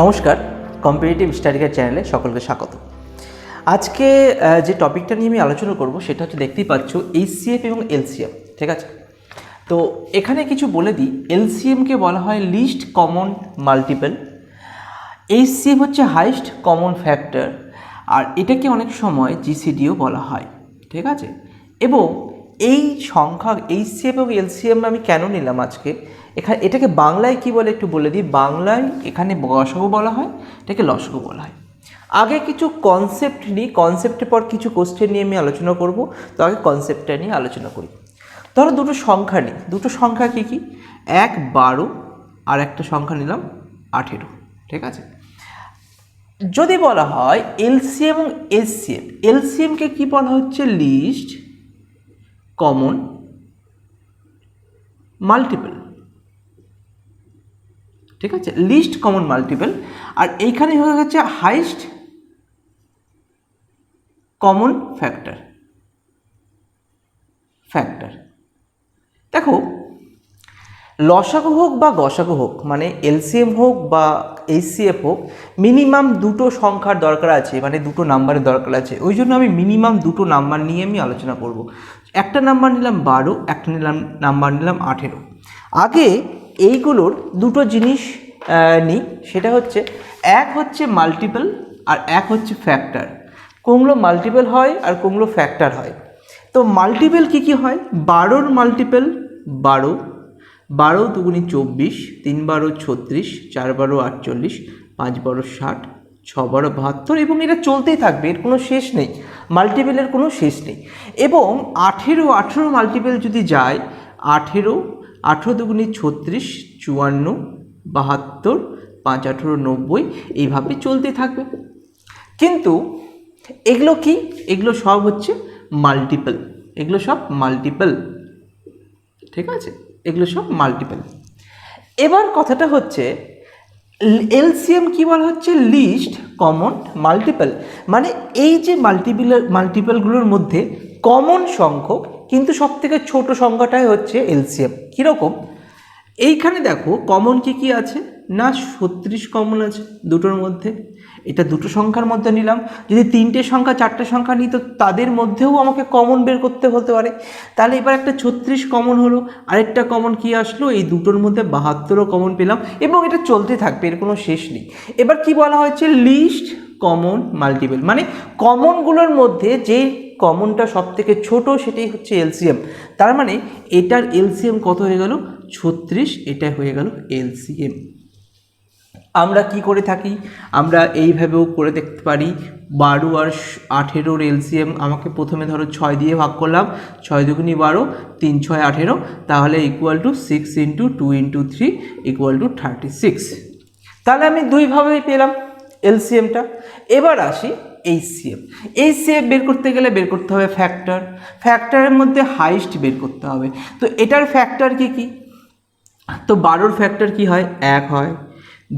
নমস্কার, competitive study চ্যানেলে সকলকে স্বাগত। আজকে যে টপিকটা নিয়ে আমি আলোচনা করব সেটা হচ্ছে, দেখতেই পাচ্ছ এইচসিএফ এবং এলসিএম, ঠিক আছে? তো এখানে কিছু বলে দিই। এলসিএমকে বলা হয় লিস্ট কমন মাল্টিপল, এইচসিএফ হচ্ছে হাইস্ট কমন ফ্যাক্টর, আর এটাকে অনেক সময় জিসিডিও বলা হয়, ঠিক আছে? এবং এই সংখ্যা এইচসিএফ এবং এলসিএম আমি কেন নিলাম আজকে, এটাকে বাংলায় কি বলে একটু বলে দিই। বাংলায় এখানে গসাগু বলা হয়, এটাকে লসাগু বলা হয়। আগে কিছু কনসেপ্ট নিই, কনসেপ্টের পর কিছু কোশ্চেন নিয়ে আমি আলোচনা করব। তো আগে কনসেপ্টটা নিয়ে আলোচনা করি। ধরো দুটো সংখ্যা নিই, দুটো সংখ্যা কী কী? 1 12 আর একটা সংখ্যা নিলাম 18, ঠিক আছে? যদি বলা হয় এলসিএম এবং এসসিএম, এলসিএমকে কি বলা হচ্ছে? লিস্ট কমন মাল্টিপল, ঠিক আছে? List common multiple. আর এইখানে হয়ে গেছে হাইস্ট কমন ফ্যাক্টর। দেখো, লসাগু হোক বা গসাগু হোক, মানে এলসিএম হোক বা এইচসিএফ হোক, মিনিমাম দুটো সংখ্যার দরকার আছে, মানে দুটো নাম্বারের দরকার আছে। ওই জন্য আমি মিনিমাম দুটো নাম্বার নিয়ে আমি আলোচনা করব। একটা নাম্বার নিলাম 12, একটা নাম্বার নিলাম 18। আগে এইগুলোর দুটো জিনিস নিই, সেটা হচ্ছে এক হচ্ছে মাল্টিপল আর এক হচ্ছে ফ্যাক্টর। কোনগুলো মাল্টিপল হয় আর কোনগুলো ফ্যাক্টর হয়। তো মাল্টিপল কী কী হয়? 12র মাল্টিপল 12, 12 দুগুণে 24, 3 12 36, 4 12 48, 5 12 60, 6 12 72, এবং এটা চলতেই থাকবে, এর কোনো শেষ নেই, মাল্টিপলের কোনো শেষ নেই। এবং 18 মাল্টিপল যদি যায়, 18 দুগুণে 36, 54, 72, 5 18 90, এইভাবে চলতে থাকবে। কিন্তু এগুলো কি? এগুলো সব হচ্ছে মাল্টিপল, এগুলো সব মাল্টিপল, ঠিক আছে? এগুলো সব মাল্টিপল। এবার কথাটা হচ্ছে এলসিএম কি বলা হচ্ছে? List common multiple. মানে এই যে মাল্টিপলগুলোর মধ্যে কমন সংখ্যক কিন্তু সবথেকে ছোট সংখ্যাটাই হচ্ছে এলসিএম। কীরকম? এইখানে দেখো কমন কি কি আছে না, 36 কমন আছে দুটোর মধ্যে। এটা দুটো সংখ্যার মধ্যে নিলাম। যদি 3টে সংখ্যা 4টে সংখ্যা নিই তো তাদের মধ্যেও আমাকে কমন বের করতে হতে পারে। তাহলে এবার একটা 36 কমন হলো, আরেকটা কমন কি আসলো? এই দুটোর মধ্যে 72ও কমন পেলাম, এবং এটা চলতে থাকবে, এর কোনো শেষ নেই। এবার কি বলা হয়েছে? লিস্ট কমন মাল্টিপল, মানে কমনগুলোর মধ্যে যে কমনটা সব থেকে ছোটো সেটাই হচ্ছে এলসিএম। তার মানে এটার এলসিএম কত হয়ে গেল? 36, এটা হয়ে গেল এলসিএম। আমরা কি করে থাকি? আমরা এইভাবেও করে দেখতে পারি। 12 আর 18-র এলসিএম আমাকে প্রথমে ধরো 6 দিয়ে ভাগ করলাম, 6 দুগুণে 12, 3 6 18, তাহলে ইকুয়াল টু 6 × 2 × 3 ইকুয়াল টু 36। তাহলে আমি দুইভাবেই পেলাম এলসিএমটা। এবার আসি এইচসিএফ। এইচসিএফ বের করতে গেলে বের করতে হবে ফ্যাক্টর, ফ্যাক্টরের মধ্যে হাইস্ট বের করতে হবে। তো এটার ফ্যাক্টর কি কি? তো 12-র ফ্যাক্টর কি হয়? 1 হয়,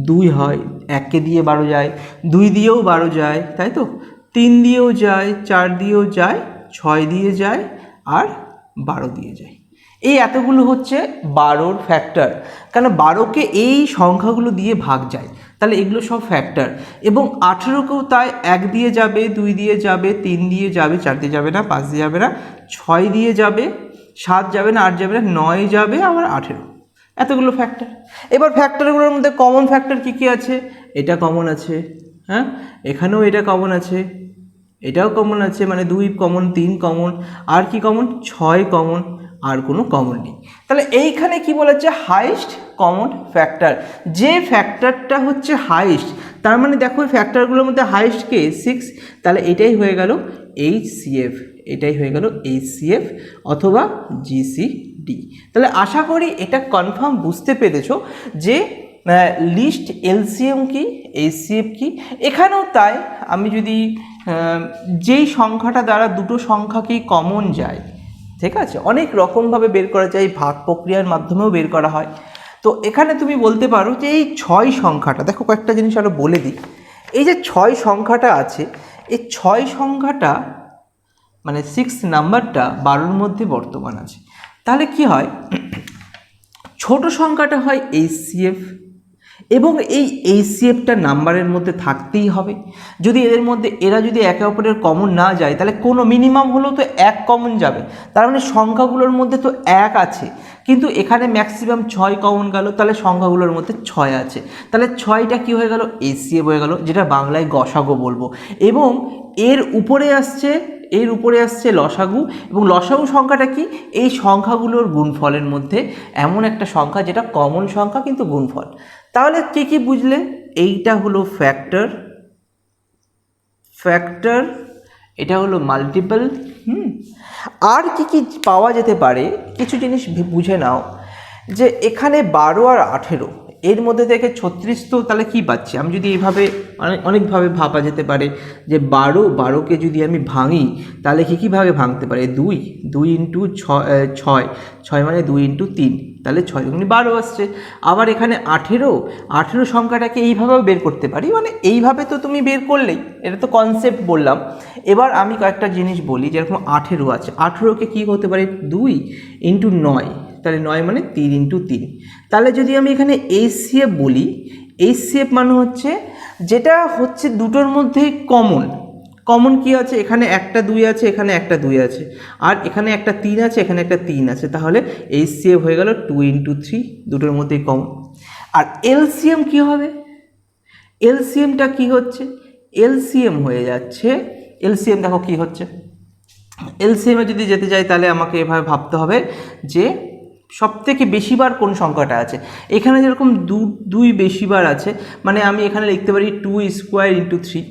2 হয়, 1কে দিয়ে 12 যায়, 2 দিয়েও 12 যায়, তাই তো? 3 দিয়েও যায়, 4 দিয়েও যায়, 6 দিয়ে যায়, আর 12 দিয়ে যায়। এই এতগুলো হচ্ছে 12-র ফ্যাক্টর, কারণ 12কে এই সংখ্যাগুলো দিয়ে ভাগ যায়, তাহলে এগুলো সব ফ্যাক্টর। এবং 18কেও তাই, 1 দিয়ে যাবে, 2 দিয়ে যাবে, 3 দিয়ে যাবে, 4 দিয়ে যাবে না, 5 দিয়ে যাবে না, 6 দিয়ে যাবে, 7 যাবে না, 8 যাবে না, 9 যাবে, আবার 18। এতগুলো ফ্যাক্টর। এবার ফ্যাক্টরগুলোর মধ্যে কমন ফ্যাক্টর কী কী আছে? এটা কমন আছে, হ্যাঁ, এখানেও এটা কমন আছে, এটাও কমন আছে, মানে 2 কমন, 3 কমন, আর কি কমন? 6 কমন, আর কোনো কমন নেই। তাহলে এইখানে কি বলেছে? Highest common factor. যে ফ্যাক্টরটা হচ্ছে হাইস্ট, তার মানে দেখো ফ্যাক্টরগুলোর মধ্যে হাইস্ট কে? 6। তাহলে এটাই হয়ে গেল এইচসিএফ, এটাই হয়ে গেল এইচসিএফ অথবা জিসিডি। তাহলে আশা করি এটা কনফার্ম বুঝতে পেরেছো যে লিস্ট এলসিএম কি, এইচসিএফ কি। এখানেও তাই, আমি যদি যেই সংখ্যাটা দ্বারা দুটো সংখ্যাকেই কমন যায়, ঠিক আছে, অনেক রকমভাবে বের করা যায়, ভাগ প্রক্রিয়ার মাধ্যমেও বের করা হয়। তো এখানে তুমি বলতে পারো যে এই 6 সংখ্যাটা, দেখো কয়েকটা জিনিস আরও বলে দিই। এই যে 6 সংখ্যাটা আছে, এই 6 সংখ্যাটা মানে 6 নাম্বারটা 12-র মধ্যে বর্তমান আছে। তাহলে কি হয়? ছোট সংখ্যাটা হয় এইচসিএফ এবং এই এইচসিএফটা নাম্বারের মধ্যে থাকতেই হবে। যদি এদের মধ্যে এরা যদি একে অপরের কমন না যায় তাহলে কোনো মিনিমাম হলেও তো এক কমন যাবে, তার মানে সংখ্যাগুলোর মধ্যে তো এক আছে, কিন্তু এখানে ম্যাক্সিমাম 6 কমন গেল, তাহলে সংখ্যাগুলোর মধ্যে 6 আছে, তাহলে 6টা কী হয়ে গেল, এইচসিএফ হয়ে গেল, যেটা বাংলায় গসাগু বলবো। এবং এর উপরে আসছে লসাগু, এবং লসাগু সংখ্যাটা কি, এই সংখ্যাগুলোর গুণফলের মধ্যে এমন একটা সংখ্যা যেটা কমন সংখ্যা কিন্তু গুণফল। তাহলে কে কি বুঝলে, এইটা হলো ফ্যাক্টর, এটা হলো মাল্টিপল। আর কি কি পাওয়া যেতে পারে কিছু জিনিস বুঝে নাও, যে এখানে 12 আর 18 এর মধ্যে থেকে 36, তো তাহলে কি পাচ্ছি আমি, যদি এইভাবে অনেকভাবে ভাবা যেতে পারে যে 12কে যদি আমি ভাঙি তাহলে কী ভাবে ভাঙতে পারে, 2 ইন্টু 6 মানে 2 ইন্টু 3, তাহলে 6 দুগুণে 12 আসছে। আবার এখানে 18 সংখ্যাটাকে এইভাবেও বের করতে পারি, মানে এইভাবে তো তুমি বের করলেই, এটা তো কনসেপ্ট বললাম। এবার আমি কয়েকটা জিনিস বলি, যেরকম 18 আছে, 18কে কী হতে পারে, 2 ইন্টু 9, তাহলে 9 মানে 3 ইন্টু 3। তাহলে যদি আমি এখানে এইচসিএফ বলি, এইচসিএফ মানে হচ্ছে যেটা হচ্ছে দুটোর মধ্যেই কমন কি আছে, এখানে একটা 2 আছে, এখানে একটা 2 আছে, আর এখানে একটা 3 আছে, এখানে একটা 3 আছে, তাহলে এইচসিএফ হয়ে গেল 2 ইন্টু 3, দুটোর মধ্যেই কমন। আর এলসিএম কি হবে, এলসিএমটা কি হচ্ছে, এলসিএম হয়ে যাচ্ছে, এলসিএম দেখো কি হচ্ছে, এলসিএমে যদি যেতে চাই তাহলে আমাকে এভাবে ভাবতে হবে যে সবথেকে বেশিবার কোন সংখ্যাটা আছে। এখানে যেরকম 2 বেশিবার আছে, মানে আমি এখানে লিখতে পারি 2 স্কোয়ার ইন্টু 3,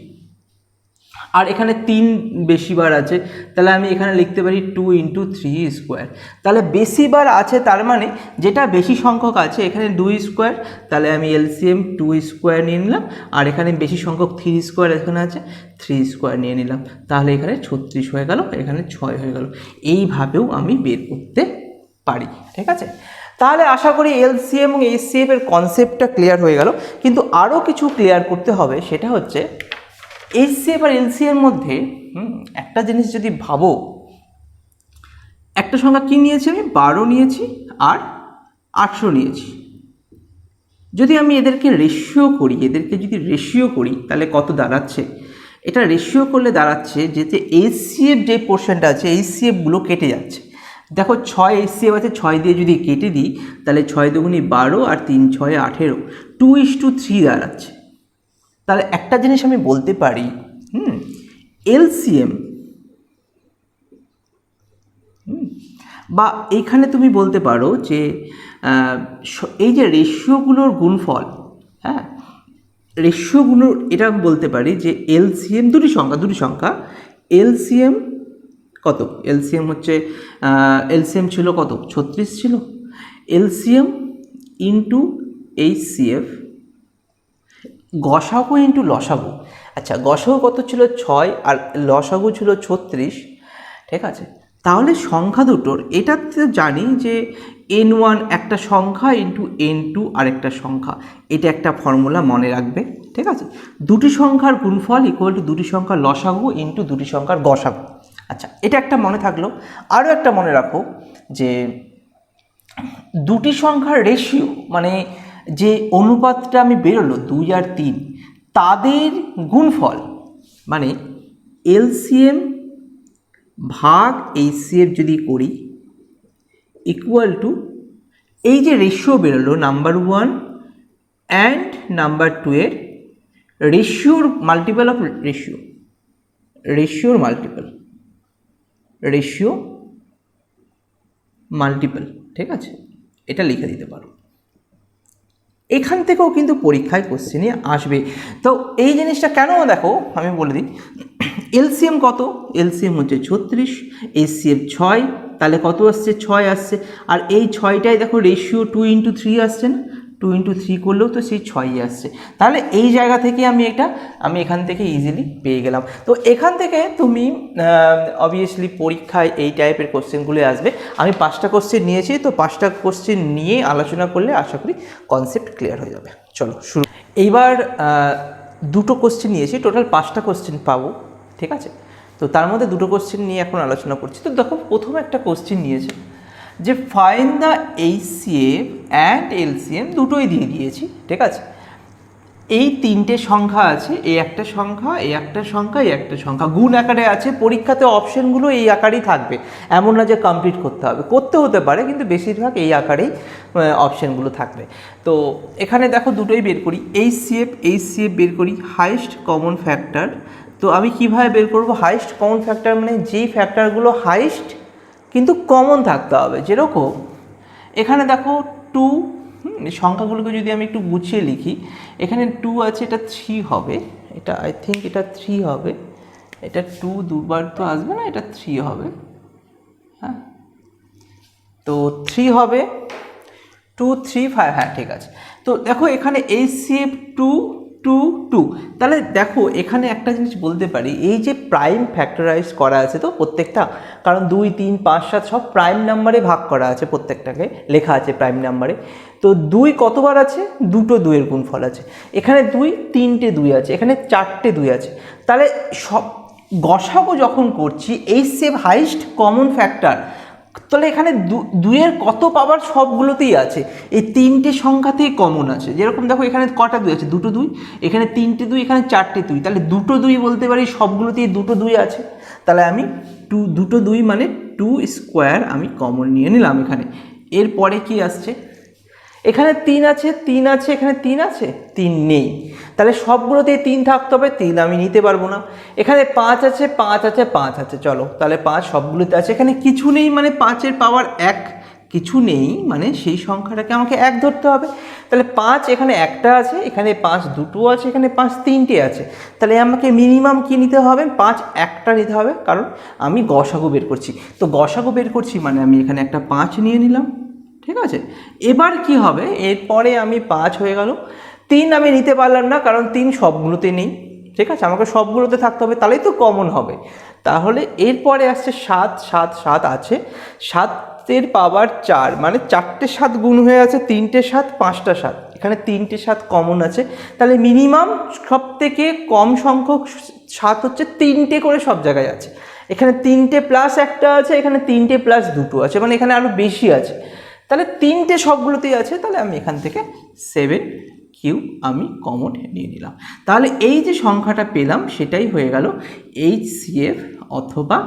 আর এখানে 3 বেশিবার আছে, তাহলে আমি এখানে লিখতে পারি 2 ইন্টু 3 স্কোয়ার। তাহলে বেশিবার আছে তার মানে যেটা বেশি সংখ্যক আছে, এখানে 2 স্কোয়ার, তাহলে আমি এলসিএম 2 স্কোয়ার নিয়ে নিলাম, আর এখানে বেশি সংখ্যক 3 স্কোয়ার এখানে আছে, 3 স্কোয়ার নিয়ে নিলাম, তাহলে এখানে 36 হয়ে গেল, এখানে 6 হয়ে গেল। এইভাবেও আমি বের করতে পারি, ঠিক আছে। তাহলে আশা করি এলসিএম এবং এইচসিএফ এর কনসেপ্টটা ক্লিয়ার হয়ে গেল, কিন্তু আরও কিছু ক্লিয়ার করতে হবে, সেটা হচ্ছে এইচসিএফ আর এলসিএর মধ্যে একটা জিনিস যদি ভাবো, একটা সংখ্যা কী নিয়েছি আমি, 12 নিয়েছি আর 18 নিয়েছি, যদি আমি এদেরকে রেশিও করি তাহলে কত দাঁড়াচ্ছে, এটা রেশিও করলে দাঁড়াচ্ছে যে এইচসিএফ যে পোর্শনটা আছে, এইচসিএফগুলো কেটে যাচ্ছে। দেখো 6 এইচসিএফ আছে, 6 দিয়ে যদি কেটে দিই তাহলে 6 দুগুণে 12 আর 3 6 18, 2:3 দাঁড়াচ্ছে। তাহলে একটা জিনিস আমি বলতে পারি, এলসিএম বা এইখানে তুমি বলতে পারো যে এই যে রেশিওগুলোর গুণফল, হ্যাঁ রেশিওগুলোর, এটা আমি বলতে পারি যে এলসিএম দুটি সংখ্যা, এলসিএম কত, এলসিএম হচ্ছে এলসিএম ছিল কত, 36 ছিল, এলসিএম ইন্টু এইচসিএফ, গসাগু ইন্টু লসাগু। আচ্ছা, গসাগু কত ছিল, 6, আর লসাগু ছিল 36, ঠিক আছে। তাহলে সংখ্যা দুটোর, এটাতে জানি যে n1 একটা সংখ্যা ইন্টু n2 আরেকটা সংখ্যা, এটা একটা ফর্মুলা মনে রাখবে, ঠিক আছে। দুটি সংখ্যার গুণফল ইকুয়াল টু দুটি সংখ্যার লসাগু ইন্টু দুটি সংখ্যার গসাগু। আচ্ছা, এটা একটা মনে থাকলো। আরও একটা মনে রাখো যে দুটি সংখ্যার রেশিও, মানে যে অনুপাতটা আমি বেরোলো 2 আর 3, তাদের গুণফল, মানে এলসিএম ভাগ এইচসিএফ যদি করি ইকুয়াল টু এই যে রেশিও বেরোলো নাম্বার 1 অ্যান্ড নাম্বার 2 এর রেশিওর মাল্টিপল অফ রেশিওর মাল্টিপল, ঠিক আছে, এটা লিখে দিতে পারো। এখান থেকেও কিন্তু পরীক্ষায় কোশ্চেনে আসবে। তো এই জিনিসটা কেন দেখো আমি বলে দিই, এলসিএম কত, এলসিএম হচ্ছে 36, এইচসিএফ 6, তাহলে কত আসছে, 6 আসছে, আর এই 6টাই দেখো রেশিও 2:3 আসছে না, 2:3 করলেও তো সেই 6ই আসছে। তাহলে এই জায়গা থেকে আমি এখান থেকে ইজিলি পেয়ে গেলাম। তো এখান থেকে তুমি অবভিয়াসলি পরীক্ষায় এই টাইপের কোশ্চেনগুলো আসবে। আমি 5টা কোশ্চেন নিয়েছি, তো 5টা কোশ্চেন নিয়ে আলোচনা করলে আশা করি কনসেপ্ট ক্লিয়ার হয়ে যাবে। চলো শুরু। এইবার 2টো কোশ্চেন নিয়েছি, টোটাল 5টা কোশ্চেন পাবো, ঠিক আছে। তো তার মধ্যে 2টো কোশ্চেন নিয়ে এখন আলোচনা করছি। তো দেখো প্রথমে একটা কোশ্চেন নিয়েছে যে find the HCF and LCM, দুটোই দিয়ে দিয়েছি, ঠিক আছে। এই তিনটে সংখ্যা আছে, এই একটা সংখ্যা, এই একটা সংখ্যা, এই একটা সংখ্যা গুণ আকারে আছে। পরীক্ষাতে অপশনগুলো এই আকারেই থাকবে, এমন না যে কমপ্লিট করতে হবে, করতে হতে পারে, কিন্তু বেশিরভাগ এই আকারেই অপশনগুলো থাকবে। তো এখানে দেখো দুটোই বের করি, এইচসিএফ বের করি, হাইয়েস্ট কমন ফ্যাক্টর। তো আমি কিভাবে বের করব হাইয়েস্ট কমন ফ্যাক্টর, মানে যেই ফ্যাক্টরগুলো হাইয়েস্ট কিন্তু কমন থাকতে হবে। যেরকম এখানে দেখো 2, সংখ্যাগুলোকে যদি আমি একটু গুছিয়ে লিখি, এখানে 2 আছে, এটা 3 হবে, এটা আই থিঙ্ক এটা 3 হবে, এটা 2 দুবার তো আসবে না, এটা 3 হবে, হ্যাঁ তো 3 হবে, 2 3 5, হ্যাঁ ঠিক আছে। তো দেখো এখানে HCF 2 2 2, তাহলে দেখো এখানে একটা জিনিস বলতে পারি, এই যে প্রাইম ফ্যাক্টরাইজ করা আছে তো প্রত্যেকটা, কারণ 2 3 5 7 সব প্রাইম নাম্বারে ভাগ করা আছে, প্রত্যেকটাকে লেখা আছে প্রাইম নাম্বারে। তো 2 কতবার আছে, দুটো 2 এর গুণফল আছে, এখানে 2 3টে 2 আছে, এখানে 4টে 2 আছে। তাহলে সব গসাগু যখন করছি HCF হাইয়েস্ট কমন ফ্যাক্টর, তাহলে এখানে 2 কত পাওয়ার সবগুলোতেই আছে, এই তিনটে সংখ্যাতেই কমন আছে। যেরকম দেখো এখানে কটা 2 আছে, দুটো 2, এখানে 3টে 2, এখানে 4টে 2, তাহলে দুটো 2 বলতে পারি সবগুলোতেই দুটো 2 আছে। তাহলে আমি দুটো 2 মানে 2 স্কোয়ার আমি কমন নিয়ে নিলাম এখানে। এরপরে কি আসছে, এখানে 3 আছে, এখানে 3 আছে, 3 নেই, তাহলে সবগুলোতেই 3 থাকতে হবে, 3 আমি নিতে পারবো না। এখানে 5 আছে, 5 আছে, চলো তাহলে 5 সবগুলোতে আছে। এখানে কিছু নেই মানে 5-এর পাওয়ার 1, কিছু নেই মানে সেই সংখ্যাটাকে আমাকে 1 ধরতে হবে। তাহলে 5 এখানে একটা আছে, এখানে 5 দুটো আছে, এখানে 5 3টে আছে, তাহলে আমাকে মিনিমাম কি নিতে হবে, 5 একটা নিতে হবে, কারণ আমি গসাগু বের করছি। তো গসাগু বের করছি মানে আমি এখানে একটা 5 নিয়ে নিলাম, ঠিক আছে। এবার কি হবে, এরপরে আমি 5 হয়ে গেল, 3 আমি নিতে পারলাম না কারণ 3 সবগুলোতে নেই, ঠিক আছে, আমাকে সবগুলোতে থাকতে হবে, তাহলেই তো কমন হবে। তাহলে এরপরে আসছে 7 আছে, 7-এর পাওয়ার 4 মানে 4টে 7 গুণ হয়ে আছে, 3টে 7 5টা 7, এখানে 3টে 7 কমন আছে। তাহলে মিনিমাম সব থেকে কম সংখ্যক 7 হচ্ছে 3টে করে সব জায়গায় আছে, এখানে 3টে প্লাস একটা আছে, এখানে 3টে প্লাস দুটো আছে, মানে এখানে আরও বেশি আছে। তাহলে 3টে সবগুলোতেই আছে, তাহলে আমি এখান থেকে 7 কিউব আমি কমন নিয়ে নিলাম। তাহলে এই যে সংখ্যাটা পেলাম সেটাই হয়ে গেল HCF অথবা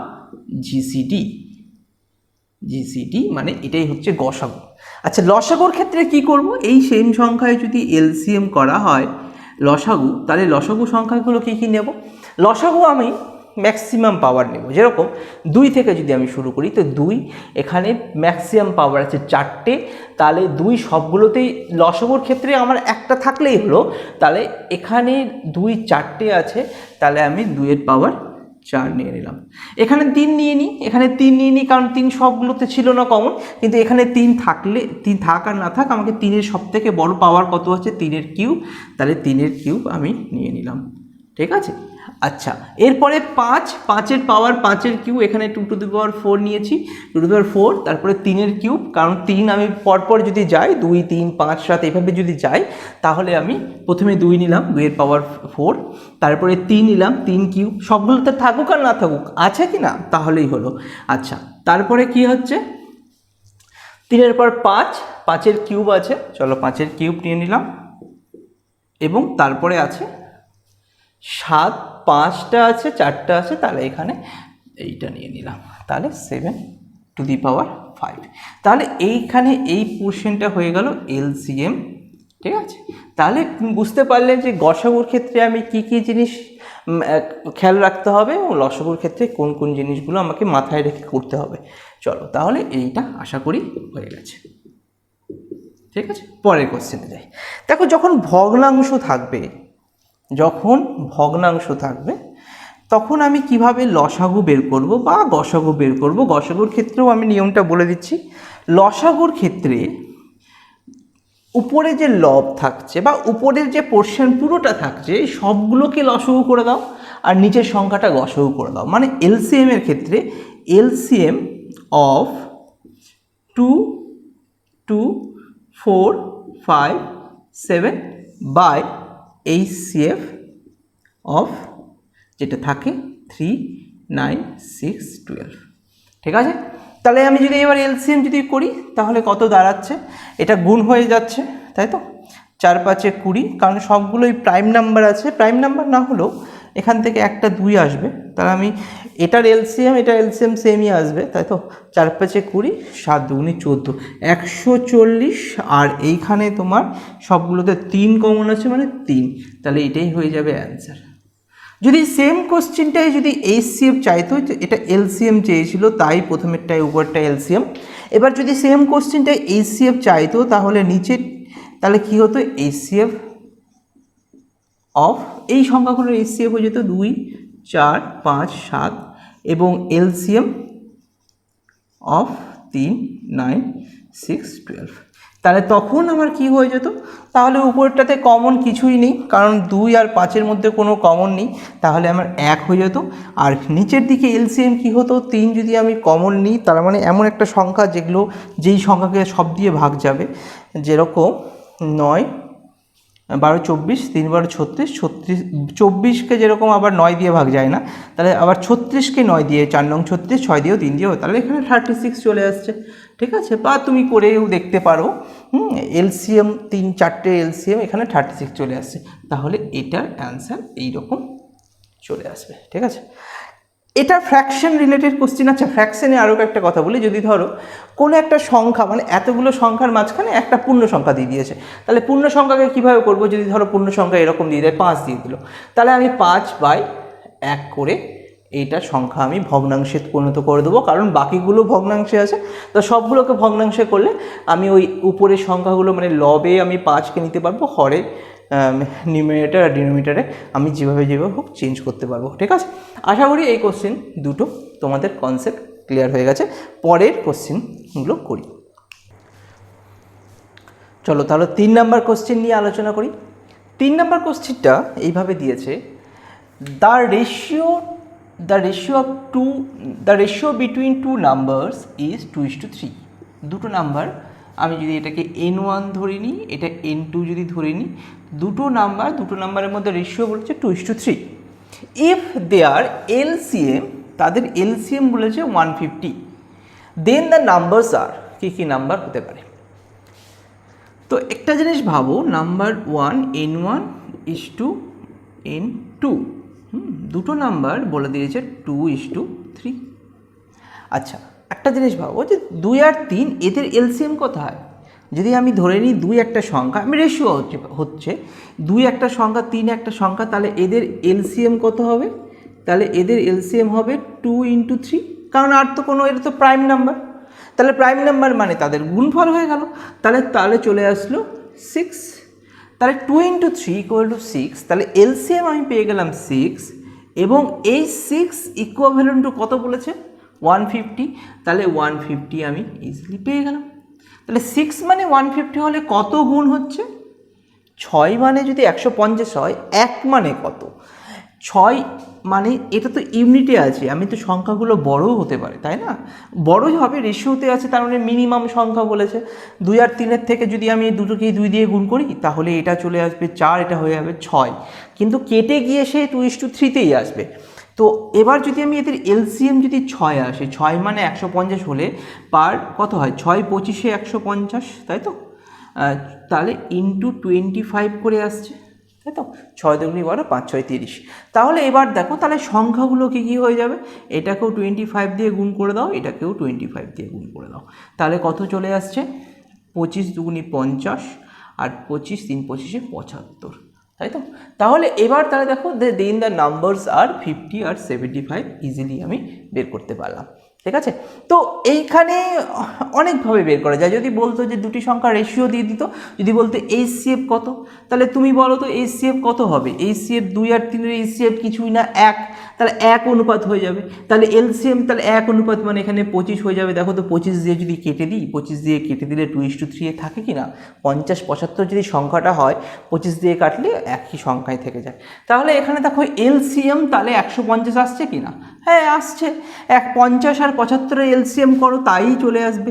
জিসিডি, মানে এটাই হচ্ছে গসাগু। আচ্ছা, লসাগুর ক্ষেত্রে কি করব, এই সেম সংখ্যায় যদি এলসিএম করা হয় লসাগু, তাহলে লসাগু সংখ্যাগুলো কী কী নেব, লসাগু আমি ম্যাক্সিমাম পাওয়ার নেব। যেরকম 2 থেকে যদি আমি শুরু করি, তো 2 এখানে ম্যাক্সিমাম পাওয়ার আছে 4টে, তাহলে 2 সবগুলোতেই, লসাগুর ক্ষেত্রে আমার একটা থাকলেই হলো, তাহলে এখানে 2 4টে আছে, তাহলে আমি 2-এর পাওয়ার 4 নিয়ে নিলাম। এখানে 3 নিয়ে নিই, কারণ 3 সবগুলোতে ছিল না কমন, কিন্তু এখানে 3 থাকলে, 3 থাক আর না থাক, আমাকে 3-এর সব থেকে বড় পাওয়ার কত আছে, 3-এর কিউব, তাহলে 3-এর কিউব আমি নিয়ে নিলাম, ঠিক আছে। আচ্ছা, এরপরে 5-এর পাওয়ার 5-এর কিউব, এখানে 2 টু দি পাওয়ার 4 নিয়েছি, 2 টু দি পাওয়ার 4, তারপরে 3-এর কিউব, কারণ 3 আমি পরপর যদি যাই 2 3 5 7 এভাবে যদি যাই, তাহলে আমি প্রথমে 2 নিলাম, 2-এর পাওয়ার 4, তারপরে 3 নিলাম, 3 কিউব, সবগুলোতে থাকুক আর না থাকুক, আছে কি না তাহলেই হলো। আচ্ছা, তারপরে কি হচ্ছে, 3-এর পর 5-এর কিউব আছে, চলো 5-এর কিউব নিয়ে নিলাম, এবং তারপরে আছে 7, 5টা আছে, 4টা আছে, তাহলে এখানে এইটা নিয়ে নিলাম, তাহলে 7 টু দি পাওয়ার 5। তাহলে এইখানে এই পোর্শনটা হয়ে গেল এলসিএম, ঠিক আছে। তাহলে বুঝতে পারলেন যে গসাগুর ক্ষেত্রে আমি কি কি জিনিস খেয়াল রাখতে হবে এবং লসাগুর ক্ষেত্রে কোন কোন জিনিসগুলো আমাকে মাথায় রেখে করতে হবে। চলো তাহলে এইটা আশা করি হয়ে গেছে, ঠিক আছে। পরের কোশ্চেনে যাই। দেখো, যখন ভগ্নাংশ থাকবে তখন আমি কিভাবে লসাগু বের করব বা গসাগু বের করব। গসাগুর ক্ষেত্রেও আমি নিয়মটা বলে দিচ্ছি। লসাগুর ক্ষেত্রে উপরে যে লব থাকছে বা উপরের যে পোর্শন পুরোটা থাকছে সবগুলোকে লসাগু করে দাও, আর নিচের সংখ্যাটা গসাগু করে দাও। মানে এলসিএম এর ক্ষেত্রে LCM of 2 2 4 5 7 by HCF of যেটা থাকে 3 9 6 12, ঠিক আছে। তাহলে আমি যদি এবার এলসিএম যদি করি তাহলে কত দাঁড়াচ্ছে, এটা গুণ হয়ে যাচ্ছে, তাই তো। 4 5 20, কারণ সবগুলোই প্রাইম নাম্বার আছে, প্রাইম নাম্বার না হলেও এখান থেকে একটা 2 আসবে, তাহলে আমি এটার এলসিএম সেমই আসবে, তাই তো 4 5 20, 7 2 14, 140, আর এইখানে তোমার সবগুলোতে 3 কমন আছে মানে 3, তাহলে এটাই হয়ে যাবে অ্যান্সার। যদি সেম কোশ্চেনটাই যদি এইচসিএফ চাইতো, এটা এলসিএম চেয়েছিল তাই প্রথমেরটায় উপরটা এলসিএম, এবার যদি সেম কোশ্চেনটাই এইচসিএফ চাইতো তাহলে নিচে, তাহলে কী হতো, এইচসিএফ অফ এই সংখ্যাগুলোর এইচসিএফ হয়ে যেত 2 4 5 7 এবং এলসিএম অফ 3 9 6 12, তাহলে তখন আমার কি হয়ে যেত, তাহলে উপরটাতে কমন কিছুই নেই, কারণ 2 আর 5-এর মধ্যে কোনো কমন নেই, তাহলে আমার 1 হয়ে যেত। আর নিচের দিকে এলসিএম কি হতো, 3 যদি আমি কমন নিই, তার মানে এমন একটা সংখ্যা যেই সংখ্যাকে সব দিয়ে ভাগ যাবে, যেরকম 9 12 24, 3 12 36, 24কে যেরকম আবার 9 দিয়ে ভাগ যায় না, তাহলে আবার 36কে 9 দিয়ে, 4 9 36, 6 দিয়েও 3 দিয়েও, তাহলে এখানে 36 চলে আসছে। ঠিক আছে, বা তুমি করেও দেখতে পারো, এলসিএম 3 4টে এলসিএম এখানে 36 চলে আসছে, তাহলে এটার অ্যান্সার এইরকম চলে আসবে। ঠিক আছে, এটা ফ্র্যাকশন রিলেটেড কোশ্চেন। আচ্ছা, ফ্র্যাকশনে আরও একটা কথা বলি, যদি ধরো কোনো একটা সংখ্যা মানে এতগুলো সংখ্যার মাঝখানে একটা পূর্ণ সংখ্যা দিয়ে দিয়েছে, তাহলে পূর্ণ সংখ্যাকে কীভাবে করবো, যদি ধরো পূর্ণ সংখ্যা এরকম দিয়ে দেয় 5 দিয়ে দিল, তাহলে আমি 5/1 করে এইটা সংখ্যা আমি ভগ্নাংশে পরিণত করে দেবো, কারণ বাকিগুলো ভগ্নাংশে আছে, তো সবগুলোকে ভগ্নাংশে করলে আমি ওই উপরের সংখ্যাগুলো মানে লবে আমি 5কে নিতে পারবো, হরে নিউমারেটর আর ডিনোমিনেটরে আমি যেভাবে হোক চেঞ্জ করতে পারবো। ঠিক আছে, আশা করি এই কোশ্চেন দুটো তোমাদের কনসেপ্ট ক্লিয়ার হয়ে গেছে। পরের কোশ্চেনগুলো করি, চলো তাহলে 3 নাম্বার কোশ্চেন নিয়ে আলোচনা করি। 3 নাম্বার কোশ্চেনটা এইভাবে দিয়েছে, the ratio between two numbers is 2:3। দুটো নাম্বার, আমি যদি এটাকে n1 ধরে নিই, এটা n2 যদি ধরে নিই, দুটো নাম্বারের মধ্যে রেশিও বলছে 2:3। ইফ দেয়ার এলসিএম, তাদের এলসিএম বলেছে 150, দেন দ্য নাম্বারস আর, কী নাম্বার হতে পারে। তো একটা জিনিস ভাবো, নাম্বার 1 n1 n2, দুটো নাম্বার বলে দিয়েছে 2:3। আচ্ছা, একটা জিনিস ভাবো যে 2 আর 3 এদের এলসিএম কোথায়, যদি আমি ধরে নিই 2 একটা সংখ্যা, আমি রেশিও হচ্ছে 2 একটা সংখ্যা 3 একটা সংখ্যা, তাহলে এদের এলসিএম কত হবে, তাহলে এদের এলসিএম হবে 2 × 3, কারণ আর তো কোনো, এটা তো প্রাইম নাম্বার, তাহলে প্রাইম নাম্বার মানে তাদের গুণফল হয়ে গেল, তাহলে চলে আসলো 6, তাহলে 2 × 3 = 6, তাহলে এলসিএম আমি পেয়ে গেলাম 6, এবং এই 6 ইকুইভ্যালেন্ট টু কত বলেছে, 150, তাহলে 150 আমি ইজিলি পেয়ে গেলাম। তাহলে 6 মানে 150 হলে কত গুণ হচ্ছে, 6 মানে যদি 150 হয়, 1 মানে কত, 6 মানে এটা তো ইউনিটে আছে, আমি তো সংখ্যাগুলো বড়ও হতে পারে, তাই না, বড়ই হবে, রেশিওতে আছে, তার মানে মিনিমাম সংখ্যা বলেছে। 2 আর 3-এর থেকে যদি আমি দুটোকেই 2 দিয়ে গুণ করি, তাহলে এটা চলে আসবে 4, এটা হয়ে যাবে 6, কিন্তু কেটে গিয়ে সে 2:3-তেই আসবে। তো এবার যদি আমি এদের এলসিএম যদি 6 আসে, 6 মানে 150 হলে পার কত হয়, 6 25-এ 150, তাই তো, তাহলে ইন্টু 25 করে আসছে, তাই তো, 6 দুগুণে 12, 5 6 30। তাহলে এবার দেখো, তাহলে সংখ্যাগুলো কী হয়ে যাবে, এটাকেও 25 দিয়ে গুণ করে দাও, এটাকেও 25 দিয়ে গুণ করে দাও, তাহলে কত চলে আসছে, 25 দুগুণে 50, আর 25 3 25-এ 75, তাই তো। তাহলে এবার তাহলে দেখো, দেন দ্য নাম্বারস আর 50 আর 75 ইজিলি আমি বের করতে পারলাম। ঠিক আছে, তো এইখানে অনেকভাবে বের করা যায়। যদি বলতো যে দুটি সংখ্যা রেশিও দিয়ে দিত, যদি বলতো এইচসিএফ কত, তাহলে তুমি বলো তো এইচসিএফ কত হবে, এইচসিএফ 2 আর 3-এর এইচসিএফ কিছুই না 1, তাহলে 1 অনুপাত হয়ে যাবে, তাহলে এলসিএম তাহলে 1 অনুপাত মানে এখানে 25 হয়ে যাবে। দেখো তো 25 দিয়ে যদি কেটে দিই, 25 দিয়ে কেটে দিলে 2:3 থাকে কি না, 50 75 যদি সংখ্যাটা হয়, 25 দিয়ে কাটলে একই সংখ্যায় থেকে যায়। তাহলে এখানে দেখো এলসিএম তাহলে 150 আসছে কি না, হ্যাঁ আসছে, 50 আর 75-এর এলসিএম করো, তাই চলে আসবে।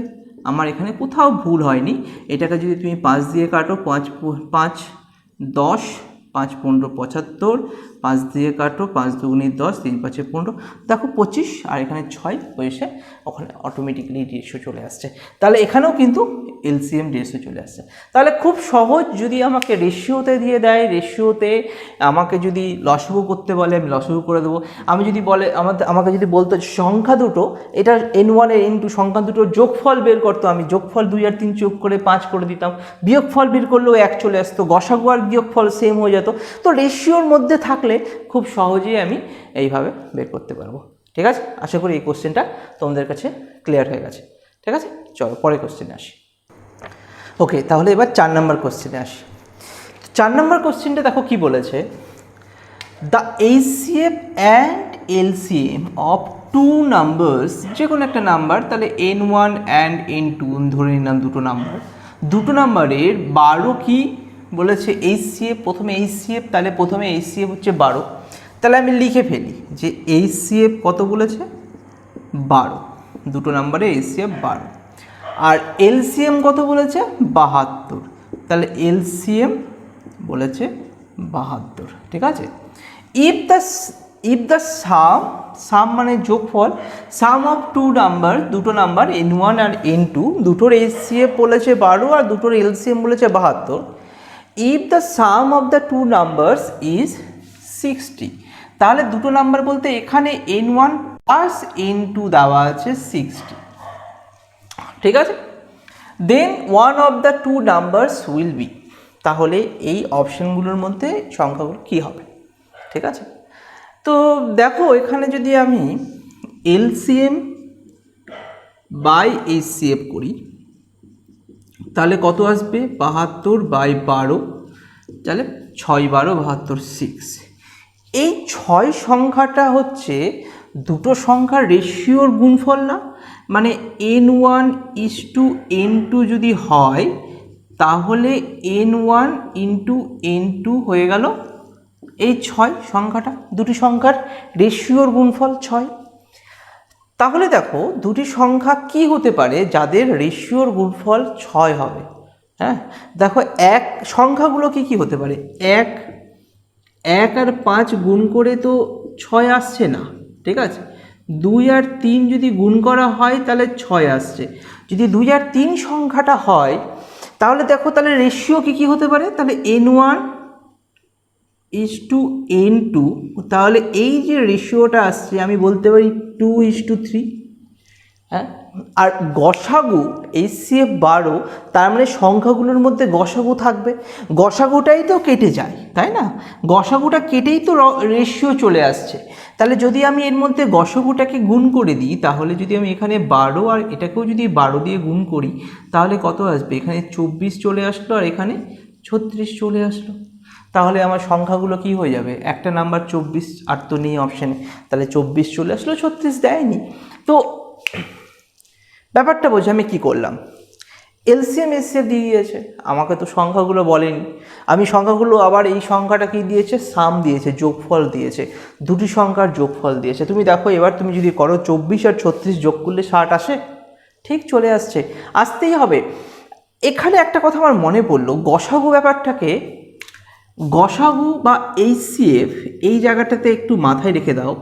আমার এখানে কোথাও ভুল হয়নি। এটাকে যদি তুমি 5 দিয়ে কাটো, 5 5 10, 5 15 75, 5 দিয়ে কাটো, 5 দুগুণে 10, 3 5 15, দেখো 25, আর এখানে 6 হয়েছে, ওখানে অটোমেটিক্যালি রেশিও চলে আসছে। তাহলে এখানেও কিন্তু এলসিএম রেশিও চলে আসছে। তাহলে খুব সহজ, যদি আমাকে রেশিওতে দিয়ে দেয়, রেশিওতে আমাকে যদি লসাগু করতে বলে আমি লসাগু করে দেবো। আমি যদি বলে আমাকে যদি বলতো সংখ্যা দুটো, এটা n1 এর n2 সংখ্যা দুটোর যোগফল বের করতো, আমি যোগফল 2 আর 3 যোগ করে 5 করে দিতাম, বিয়োগফল বের করলেও 1 চলে আসতো, গসাগু আর বিয়োগফল সেম হয়ে যেত। তো রেশিওর মধ্যে থাকলে খুব সহজেই আমি এইভাবে বের করতে পারবো। ঠিক আছে, আশা করি এই কোশ্চেনটা তোমাদের কাছে ক্লিয়ার হয়ে গেছে। ঠিক আছে, চলো পরের কোশ্চেনে আসি। ওকে, তাহলে এবার 4 নম্বর কোশ্চেনে আসি। 4 নম্বর কোশ্চেনটা দেখো কি বলেছে, the HCF and LCM of two numbers, যে কোনো একটা নাম্বার, তাহলে n1 অ্যান্ড n2 ধরে নিলাম দুটো নাম্বারের 12 কি বলেছে HCF, প্রথমে HCF, তাহলে প্রথমে HCF হচ্ছে 12, তাহলে আমি লিখে ফেলি যে HCF কত বলেছে 12, দুটো নাম্বারে HCF 12, আর LCM কত বলেছে 72, তাহলে LCM বলেছে 72। ঠিক আছে, ইফ দ্য সাম মানে যোগফল, সাম অফ টু নাম্বার, দুটো নাম্বার n1 আর n2, দুটোর HCF বলেছে 12 আর দুটোর LCM বলেছে 72, if the sum of the two numbers is 60, তাহলে দুটো নাম্বার বলতে এখানে n1 প্লাস n2 দেওয়া আছে 60। ঠিক আছে, then one of the two numbers will be, তাহলে এই অপশানগুলোর মধ্যে সংখ্যাগুলো কী হবে। ঠিক আছে, তো দেখো এখানে যদি আমি LCM বাই HCF করি তাহলে কত আসবে 72 বাই 12, তাহলে 6 12 72, 6। এই 6 সংখ্যাটা হচ্ছে দুটো সংখ্যার রেশিওর গুণফল না, মানে n1:n2 যদি হয় তাহলে n1 ইন্টু n2 হয়ে গেল এই 6 সংখ্যাটা, দুটি সংখ্যার রেশিওর গুণফল 6। তাহলে দেখো দুটি সংখ্যা কি হতে পারে যাদের রেশিওর গুণফল 6 হবে। হ্যাঁ, দেখো এক সংখ্যাগুলো কি হতে পারে, 1 আর 5 গুণ করে তো 6 আসছে না। ঠিক আছে, 2 আর 3 যদি গুণ করা হয় তাহলে 6 আসছে। যদি 2 আর 3 সংখ্যাটা হয় তাহলে দেখো তাহলে রেশিও কি হতে পারে, তাহলে n1:n2, তাহলে এই যে রেশিওটা আসছে আমি বলতে পারি 2:3। হ্যাঁ, আর গসাগু HCF 12, তার মানে সংখ্যাগুলোর মধ্যে গসাগু থাকবে, গসাগুটাই তো কেটে যায়, তাই না, গসাগুটা কেটেই তো রেশিও চলে আসছে। তাহলে যদি আমি এর মধ্যে গসাগুটাকে গুণ করে দিই, তাহলে যদি আমি এখানে 12 আর এটাকেও যদি 12 দিয়ে গুণ করি তাহলে কত আসবে, এখানে 24 চলে আসলো আর এখানে 36 চলে আসলো। তাহলে আমার সংখ্যাগুলো কি হয়ে যাবে, একটা নাম্বার 24 আর তো নেই অপশানে, তাহলে 24 চলে আসলো, 36 দেয়নি। তো ব্যাপারটা বোঝে আমি কি করলাম, LCM HCF দিয়ে দিয়েছে, আমাকে তো সংখ্যাগুলো বলেনি, আমি সংখ্যাগুলো আবার এই সংখ্যাটা কি দিয়েছে, সাম দিয়েছে, যোগফল দিয়েছে, দুটি সংখ্যার যোগফল দিয়েছে। তুমি দেখো এবার তুমি যদি করো 24 আর 36 যোগ করলে 60 আসে, ঠিক চলে আসছে, আসতেই হবে। এখানে একটা কথা আমার মনে পড়লো, গসাগু ব্যাপারটাকে, গসাগু বা HCF এই জায়গাটাতে একটু মাথায় রেখে দাও।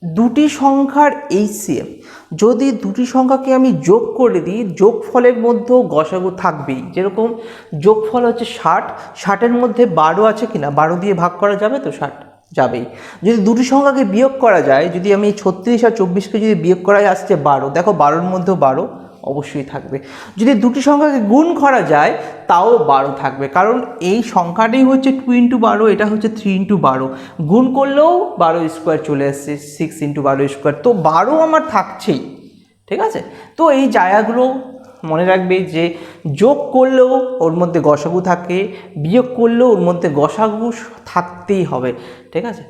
দুটি সংখ্যার HCF, যদি দুটি সংখ্যাকে আমি যোগ করে দিই, যোগফলের মধ্যেও গসাগু থাকবেই। যেরকম যোগফল হচ্ছে 60, 60-এর মধ্যে 12 আছে কিনা, 12 দিয়ে ভাগ করা যাবে তো, 60 যাবেই। যদি দুটি সংখ্যাকে বিয়োগ করা যায়, যদি আমি 36 আর 24কে যদি বিয়োগ করা যায় আসছে 12, দেখো 12-এর মধ্যেও 12 অবশ্যই থাকবে। যদি দুটি সংখ্যাকে গুণ করা যায় তাও 12 থাকবে, কারণ এই সংখ্যাটাই হচ্ছে 2x12, এটা হচ্ছে 3x12, গুণ করলেও 12² চলে আসছে, 6x12², তো 12 আমার থাকছেই। ঠিক আছে, তো এই জায়গাগুলো মনে রাখবে যে যোগ করলেও ওর মধ্যে গসাগু থাকে, বিয়োগ করলেও ওর মধ্যে গসাগু থাকতেই হবে। ঠিক আছে,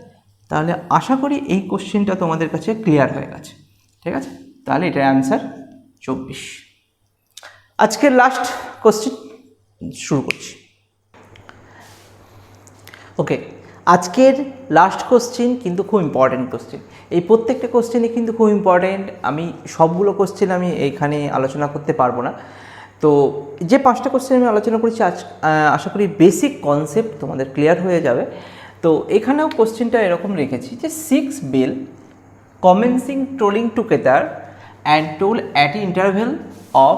তাহলে আশা করি এই কোশ্চেনটা তোমাদের কাছে ক্লিয়ার হয়ে গেছে। ঠিক আছে, তাহলে এটার অ্যান্সার 24। আজকের লাস্ট কোশ্চেন শুরু করছি। ওকে, আজকের লাস্ট কোশ্চেন কিন্তু খুব ইম্পর্টেন্ট কোশ্চেন, এই প্রত্যেকটা কোশ্চেনই কিন্তু খুব ইম্পর্টেন্ট। আমি সবগুলো কোশ্চেন আমি এইখানে আলোচনা করতে পারবো না, তো যে 5টা কোশ্চেন আমি আলোচনা করেছি আজ, আশা করি বেসিক কনসেপ্ট তোমাদের ক্লিয়ার হয়ে যাবে। তো এখানেও কোশ্চেনটা এরকম রেখেছি যে 6 bell commencing tolling together and toll at interval of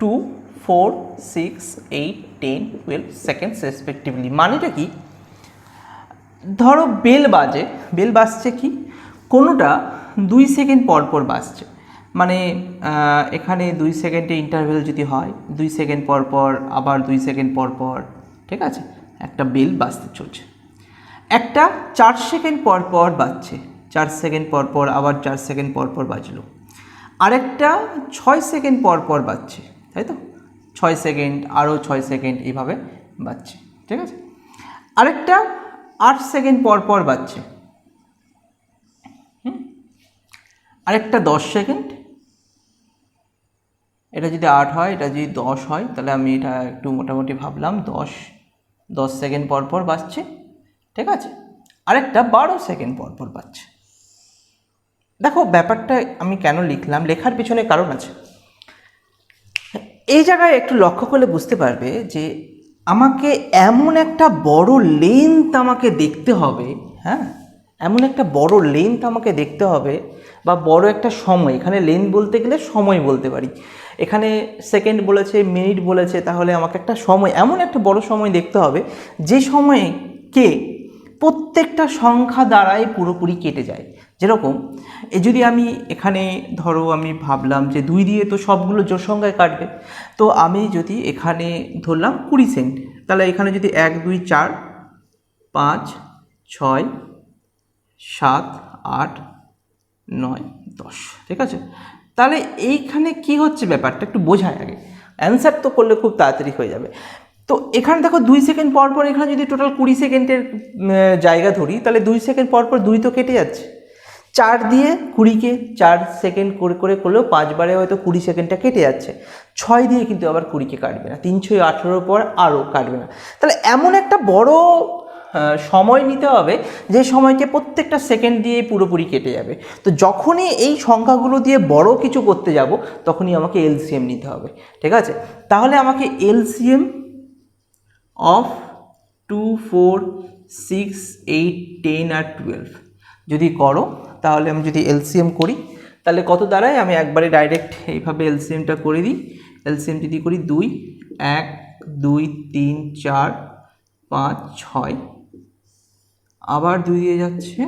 2, 4, 6, 8, 10, 12 seconds respectively। মানেটা কি, ধরো বেল বাজছে কি কোনোটা 2 সেকেন্ড পর পর বাজছে, মানে এখানে 2 সেকেন্ডে ইন্টারভেল যদি হয় 2 সেকেন্ড পর পর আবার 2 সেকেন্ড পর পর, ঠিক আছে, একটা বেল বাজতে চলছে। একটা 4 সেকেন্ড পর পর বাজছে, 4 সেকেন্ড পর পর আবার 4 সেকেন্ড পর পর বাজলো। আরেকটা 6 সেকেন্ড পর পর বাজছে, তাই তো, 6 সেকেন্ড আরও 6 সেকেন্ড এইভাবে বাজছে, ঠিক আছে। আরেকটা 8 সেকেন্ড পর পর বাজছে, আরেকটা 10 সেকেন্ড, এটা যদি 8 হয় এটা যদি 10 হয় তাহলে আমি এটা একটু মোটামুটি ভাবলাম 10 সেকেন্ড পর পর বাজছে, ঠিক আছে। আরেকটা 12 সেকেন্ড পর পর বাজছে। দেখো ব্যাপারটা আমি কেন লিখলাম, লেখার পিছনে কারণ আছে। এই জায়গায় একটু লক্ষ্য করলে বুঝতে পারবে যে আমাকে এমন একটা বড় লেন্থ আমাকে দেখতে হবে, হ্যাঁ, এমন একটা বড় লেন্থ আমাকে দেখতে হবে, বা বড় একটা সময়, এখানে লেন্থ বলতে গেলে সময় বলতে পারি, এখানে সেকেন্ড বলেছে, মিনিট বলেছে, তাহলে আমাকে একটা সময়, এমন একটা বড় সময় দেখতে হবে যে সময়ে কে প্রত্যেকটা সংখ্যা দ্বারাই পুরোপুরি কেটে যায়। যেরকম যদি আমি এখানে ধরো আমি ভাবলাম যে 2 দিয়ে তো সবগুলো জোড় সংখ্যায় কাটবে, তো আমি যদি এখানে ধরলাম 20 সেকেন্ড, তাহলে এখানে যদি 1, 2, 4, 5, 6, 7, 8, 9, 10, ঠিক আছে। তাহলে এইখানে কি হচ্ছে ব্যাপারটা একটু বোঝায় আগে, অ্যান্সার তো করলে খুব তাড়াতাড়ি হয়ে যাবে। তো এখানে দেখো 2 সেকেন্ড পর পর, এখানে যদি টোটাল 20 সেকেন্ডের জায়গা ধরি তাহলে 2 সেকেন্ড পর পর 2 তো কেটে যাচ্ছে। 4 দিয়ে 20কে 4 সেকেন্ড করে করে করলেও 5 বারে হয়তো 20 সেকেন্ডটা কেটে যাচ্ছে। 6 দিয়ে কিন্তু আবার 20কে কাটবে না, 3, 6, 18 পর আরও কাটবে না। তাহলে এমন একটা বড় সময় নিতে হবে যে সময়কে প্রত্যেকটা সেকেন্ড দিয়ে পুরোপুরি কেটে যাবে। তো যখনই এই সংখ্যাগুলো দিয়ে বড় কিছু করতে যাব তখনই আমাকে এলসিএম নিতে হবে, ঠিক আছে। তাহলে আমাকে এলসিএম অফ 2, 4, 6, 8, 10 আর 12 যদি করো, তাহলে আমি যদি এলসিএম করি তাহলে কত দাঁড়ায়, আমি একবারে ডাইরেক্ট এইভাবে এলসিএমটা করে দিই। এলসিএম যদি করি 2, 1, 2, 3, 4, 5, 6, আবার 2 দিয়ে যাচ্ছে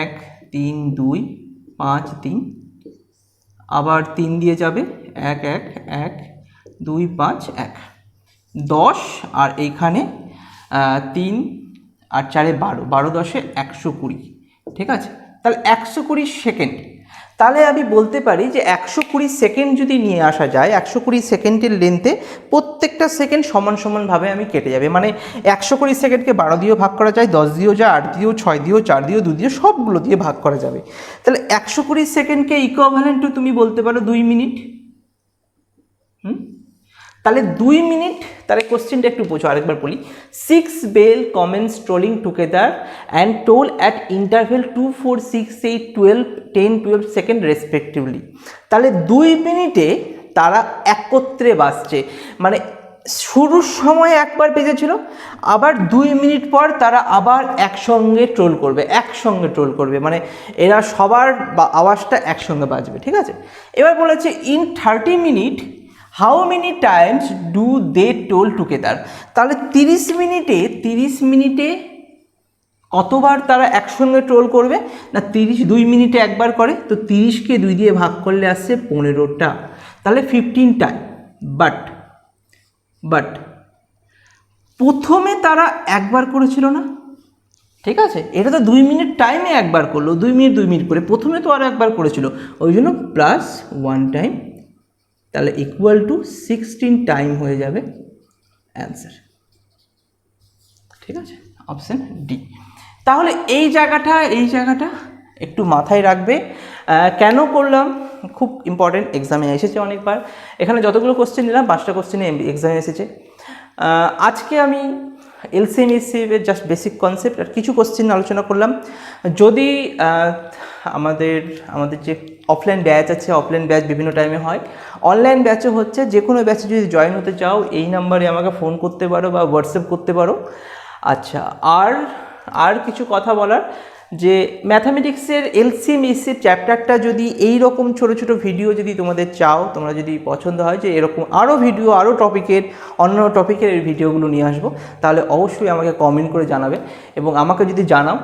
1, 3, 2, 5, 3, আবার 3 দিয়ে যাবে 1, 1, 1, 2, 5, 1, 10, আর এইখানে 3 আর 4, 12, 12, 10, 120, ঠিক আছে। তাহলে 120 সেকেন্ড, তাহলে আমি বলতে পারি যে 120 সেকেন্ড যদি নিয়ে আসা যায়, 120 সেকেন্ডের লেন্থে প্রত্যেকটা সেকেন্ড সমান সমানভাবে আমি কেটে যাবে। মানে 120 সেকেন্ডকে 12 দিয়েও ভাগ করা যায়, 10 দিয়েও যায়, 8 দিয়েও, 6 দিয়েও, 4 দিয়েও, 2 দিয়েও, সবগুলো দিয়ে ভাগ করা যাবে। তাহলে 120 সেকেন্ডকে ইকুইভ্যালেন্ট টু তুমি বলতে পারো 2 মিনিট। তাহলে 2 মিনিট, তাহলে কোশ্চেনটা একটু বোঝো, আরেকবার বলি। 6 bell commence tolling together and toll at interval 2, 4, 6, 8, 12, 10, 12 second respectively. তাহলে 2 মিনিটে তারা একত্রে বাজছে, মানে শুরুর সময় একবার বেজেছিল, আবার 2 মিনিট পর তারা আবার একসঙ্গে ট্রোল করবে, মানে এরা সবার আওয়াজটা একসঙ্গে বাজবে, ঠিক আছে। এবার বলেছে in 30 minute how many times do they toll together. তাহলে 30 মিনিটে কতবার তারা একসঙ্গে ট্রোল করবে না, 2 মিনিটে একবার করে, তো 30কে 2 দিয়ে ভাগ করলে আসছে 15টা, তাহলে 15 টাইম। বাট প্রথমে তারা একবার করেছিল না, ঠিক আছে, এটা তো 2 মিনিট টাইমে একবার করলো, 2 মিনিট করে, প্রথমে তো আরও একবার করেছিল, ওই জন্য প্লাস 1 টাইম, তাহলে ইকুয়াল টু 16 টাইম হয়ে যাবে অ্যান্সার, ঠিক আছে, অপশান ডি। তাহলে এই জায়গাটা একটু মাথায় রাখবে। কেন করলাম, খুব ইম্পর্টেন্ট, এক্সামে এসেছে অনেকবার। এখানে যতগুলো কোশ্চেন নিলাম 5টা কোশ্চেনে এক্সামে এসেছে। আজকে আমি এলসিএম এর জাস্ট বেসিক কনসেপ্ট আর কিছু কোশ্চেন আলোচনা করলাম। যদি আমাদের যে অফলাইন ব্যাচ আছে, অফলাইন ব্যাচ বিভিন্ন টাইমে হয়, অনলাইন ব্যাচও হচ্ছে, যে কোনো ব্যাচে যদি জয়েন হতে চাও এই নাম্বারে আমাকে ফোন করতে পারো বা হোয়াটসঅ্যাপ করতে পারো। আচ্ছা, আর কিছু কথা বলার, যে ম্যাথামেটিক্সের এলসিএম এইচসিএফ চ্যাপ্টারটা যদি এই রকম ছোটো ছোটো ভিডিও যদি তোমাদের চাও, তোমরা যদি পছন্দ হয় যে এরকম আরও ভিডিও, আরও টপিকের, অন্য টপিকের এই ভিডিওগুলো নিয়ে আসবো, তাহলে অবশ্যই আমাকে কমেন্ট করে জানাবে। এবং আমাকে যদি জানাও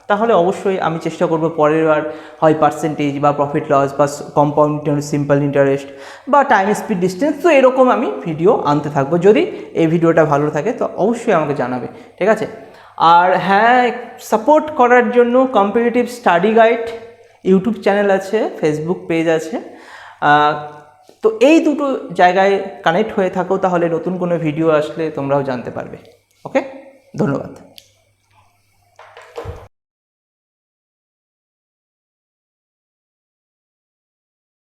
তাহলে অবশ্যই আমি চেষ্টা করব পরের বার হয় পার্সেন্টেজ বা প্রফিট লস বা কম্পাউন্ড সিম্পল ইন্টারেস্ট বা টাইম স্পিড ডিস্টেন্স, তো এরকম আমি ভিডিও আনতে থাকবো। যদি এই ভিডিওটা ভালো থাকে তো অবশ্যই আমাকে জানাবে, ঠিক আছে? আর হ্যাঁ, সাপোর্ট করার জন্য competitive study guide YouTube channel আছে, ফেসবুক পেজ আছে, তো এই দুটো জায়গায় কানেক্ট হয়ে থাকো, তাহলে নতুন কোনো ভিডিও আসলে তোমরাও জানতে পারবে। ওকে, ধন্যবাদ।